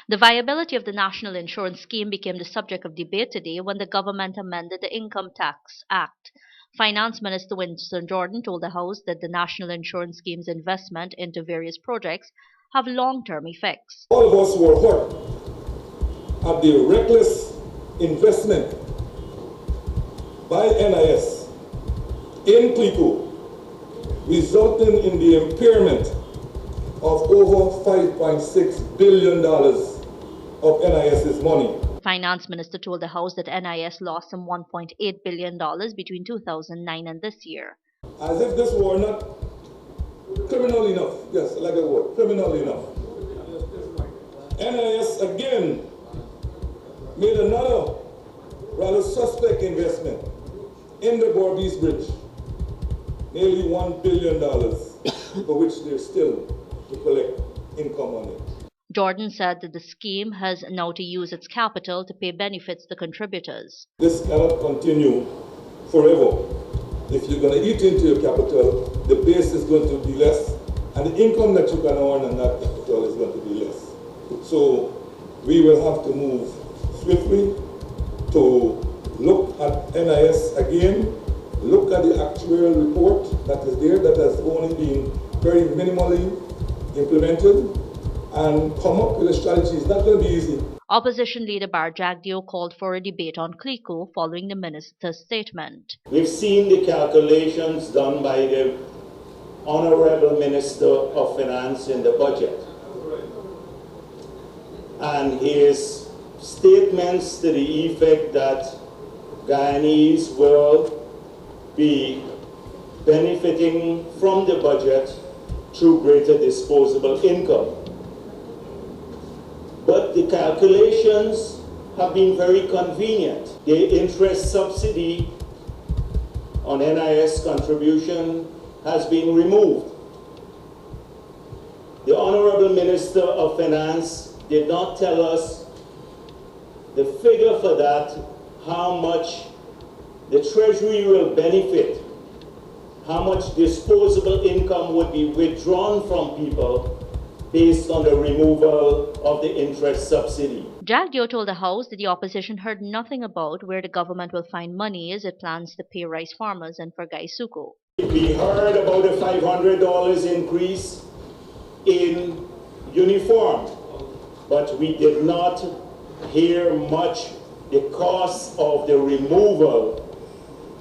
The viability of the national insurance scheme became the subject of debate today when the government amended the Income Tax Act. Finance Minister Winston Jordan told the House that the national insurance scheme's investment into various projects have long-term effects. All of us were hurt at the reckless investment by NIS in clico, resulting in the impairment of over $5.6 billion of NIS's money. Finance Minister told the House that NIS lost some $1.8 billion between 2009 and this year. As if this were not criminal enough, yes, like a word, criminal enough. NIS again made another rather suspect investment in the Berbice Bridge, nearly $1 billion, for which they're still to collect income on it. Jordan said that the scheme has now to use its capital to pay benefits to contributors. This cannot continue forever. If you're going to eat into your capital, the base is going to be less, and the income that you can earn on that capital is going to be less. So we will have to move swiftly to look at NIS again, look at the actuarial report that is there that has only been very minimally implemented, and come up with a strategy. It's not going to be easy. Opposition leader Bar Jagdeo called for a debate on clico following the minister's statement. We've seen the calculations done by the Honorable Minister of Finance in the budget, and his statements to the effect that Guyanese will be benefiting from the budget through greater disposable income. But the calculations have been very convenient. The interest subsidy on NIS contribution has been removed. The Honorable Minister of Finance did not tell us the figure for that, how much the Treasury will benefit, how much disposable income would be withdrawn from people based on the removal of the interest subsidy. Jagdeo told the House that the opposition heard nothing about where the government will find money as it plans to pay rice farmers and for Gaisuko. We heard about a $500 increase in uniform, but we did not hear much the cost of the removal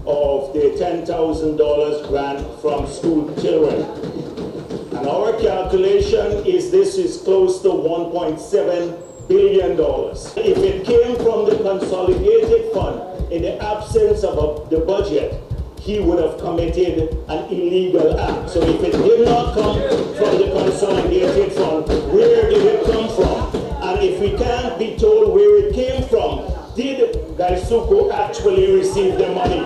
of the $10,000 grant from school children. And our calculation is this is close to $1.7 billion. If it came from the consolidated fund in the absence of the budget, he would have committed an illegal act. So if it did not come from the consolidated fund, where did it come from? And if we can't be told where it came from, did Gaisuko actually receive the money?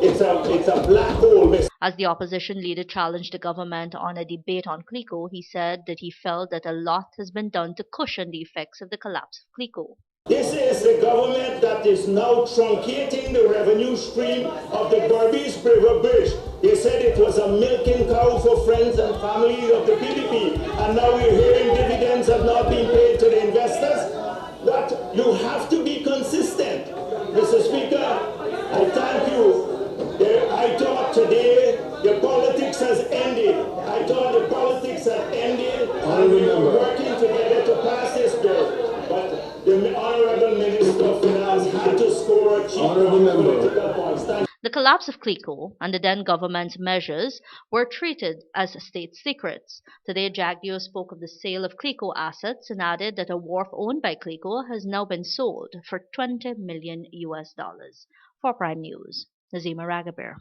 It's a black hole. As the opposition leader challenged the government on a debate on clico, he said that he felt that a lot has been done to cushion the effects of the collapse of clico. This is the government that is now truncating the revenue stream of the Berbice River Bridge. They said it was a milking cow for friends and family of the PDP, and now we're hearing dividends have not been paid to the investors. But you have to be consistent. Mr. Speaker, I thank you. I thought today the politics has ended. I thought the politics had ended, and we were working together to pass this bill. But the Honorable Minister of Finance had to score a cheap political points. The collapse of clico and the then government's measures were treated as state secrets. Today, Jagdeo spoke of the sale of clico assets and added that a wharf owned by clico has now been sold for $20 million. For Prime News, Nazima Ragabir.